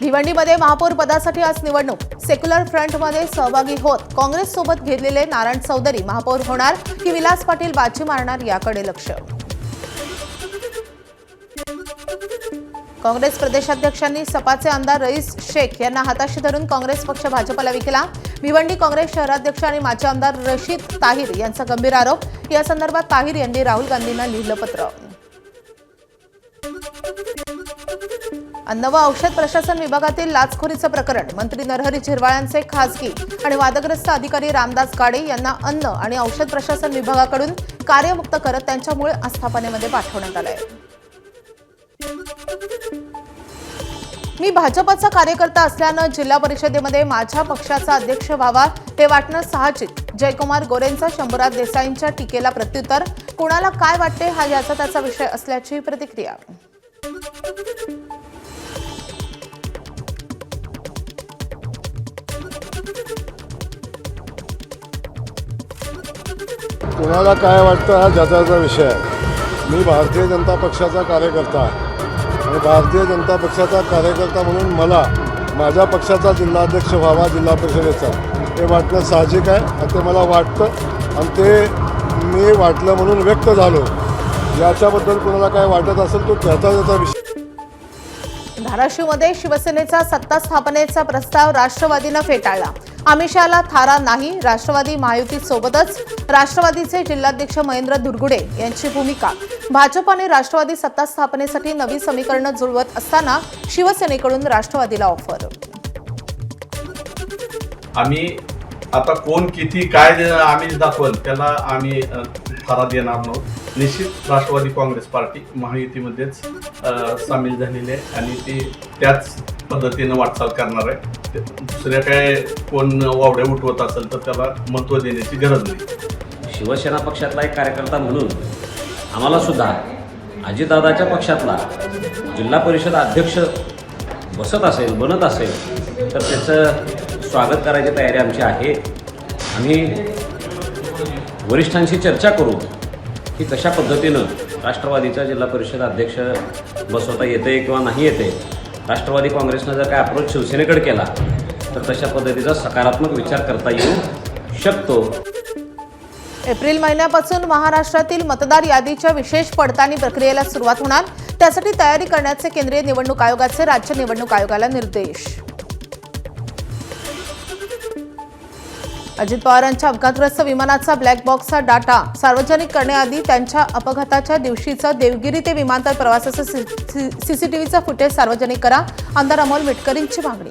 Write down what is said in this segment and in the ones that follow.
भिवंडीमध्ये महापौर पदासाठी आज निवडणूक। सेक्युलर फ्रंटमध्ये सहभागी होत काँग्रेस सोबत घेतलेले नारायण चौधरी महापौर होणार की विलास पाटील बाजी मारणार याकडे लक्ष। काँग्रेस प्रदेशाध्यक्षांनी सपाचे आमदार रईस शेख यांना हाताशी धरून काँग्रेस पक्ष भाजपला विकला। भिवंडी काँग्रेस शहराध्यक्ष आणि माजी आमदार रशीद ताहिर यांचा गंभीर आरोप। या संदर्भात ताहिर यांनी राहुल गांधींना लिहिलं पत्र। अन्न व औषध प्रशासन विभागातील लाचखोरीचं प्रकरण। मंत्री नरहरी झिरवाळांचे खासगी आणि वादग्रस्त अधिकारी रामदास गाडे यांना अन्न आणि औषध प्रशासन विभागाकडून कार्यमुक्त करत त्यांच्या मूळ आस्थापनेमध्ये पाठवण्यात आलंय। मी भाजपचा कार्यकर्ता असल्यानं जिल्हा परिषदेमध्ये माझ्या पक्षाचा अध्यक्ष व्हावा हे वाटणं साहजिक। जयकुमार गोरेंचा शंभूराज देसाईंच्या टीकेला प्रत्युत्तर। कुणाला काय वाटते हा याचा त्याचा विषय असल्याची प्रतिक्रिया। कुणाला काय वाटतं हा ज्याचा त्याचा विषय आहे। मी भारतीय जनता पक्षाचा कार्यकर्ता आहे आणि भारतीय जनता पक्षाचा कार्यकर्ता म्हणून मला माझ्या पक्षाचा जिल्हाध्यक्ष व्हावा जिल्हा परिषदेचा हे वाटणं साहजिक आहे आणि ते मला वाटतं आणि ते मी वाटलं म्हणून व्यक्त झालो। याच्याबद्दल कुणाला काय वाटत असेल तो त्याचा त्याचा विषय। धाराशिवमध्ये शिवसेनेचा सत्ता स्थापनेचा प्रस्ताव राष्ट्रवादीनं फेटाळला। अमित शहाला थारा नाही। राष्ट्रवादी महायुती सोबतच राष्ट्रवादीचे जिल्हाध्यक्ष महेंद्र धुरगुडे यांची भूमिका। भाजप आणि राष्ट्रवादी सत्ता स्थापनेसाठी नवी समीकरणं जुळवत असताना शिवसेनेकडून राष्ट्रवादीला ऑफर। आम्ही आता कोण किती काय आम्ही दाखवल त्याला आम्ही थारा देणार नव्हतो। निश्चित राष्ट्रवादी काँग्रेस पार्टी महायुतीमध्येच सामील झालेली आहे आणि ती त्याच पद्धतीनं वाटचाल करणार आहे। दुसऱ्या काय कोण वावड्या उठवत असेल तर त्याला महत्त्व देण्याची गरज नाही। शिवसेना पक्षातला एक कार्यकर्ता म्हणून आम्हाला सुद्धा अजितदादाच्या पक्षातला जिल्हा परिषद अध्यक्ष बनत असेल तर त्याचं स्वागत करायची तयारी आमची आहे। आम्ही वरिष्ठांशी चर्चा करू की कशा पद्धतीनं राष्ट्रवादीचा जिल्हा परिषद अध्यक्ष बसवता येते किंवा नाही येते। राष्ट्रवादी काँग्रेसनं जर काय अप्रोच शिवसेनेकडे केला तर तशा पद्धतीचा सकारात्मक विचार करता येऊ शकतो। एप्रिल महिन्यापासून महाराष्ट्रातील मतदार यादीच्या विशेष पडताळणी प्रक्रियेला सुरुवात होणार। त्यासाठी तयारी करण्याचे केंद्रीय निवडणूक आयोगाचे राज्य निवडणूक आयोगाला निर्देश। अजित पवारांच्या अपघातग्रस्त विमानाचा ब्लॅक बॉक्सचा डाटा सार्वजनिक करण्याआधी त्यांच्या अपघाताच्या दिवशीचं देवगिरी ते विमानतळ प्रवासाचं सीसीटीव्हीचा फुटेज सार्वजनिक करा। आमदार अमोल मिटकरींची मागणी।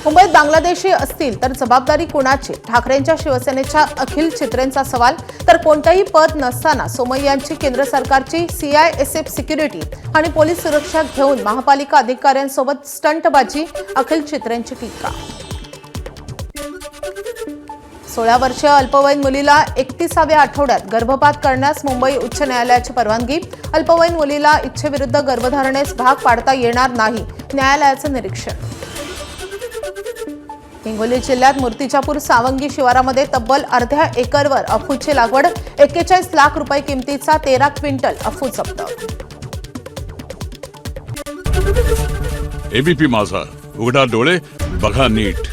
मुंबईत बांगलादेशी असतील तर जबाबदारी कुणाची? ठाकरेंच्या शिवसेनेच्या अखिल चित्रेंचा सवाल। तर कोणतेही पद नसताना सोमय्यांची केंद्र सरकारची CISF सिक्युरिटी आणि पोलीस सुरक्षा घेऊन महापालिका अधिकाऱ्यांसोबत स्टंटबाजी। अखिल चित्रेंची टीका। 16 वर्षीय अल्पवयीन मुलीला 31व्या आठवड्यात गर्भपात करण्यास मुंबई उच्च न्यायालयाची परवानगी। अल्पवयीन मुलीला इच्छेविरुद्ध गर्भधारणेस भाग पाडता येणार नाही, न्यायालयाचं निरीक्षण। हिंगोली जिल्ह्यात मूर्तिजापूर सावंगी शिवारामध्ये तब्बल अर्ध्या एकरवर अफूची लागवड। 41 लाख रुपये किमतीचा 13 क्विंटल अफू जप्त। एबीपी माझा, उघडा डोळे बघा नीट।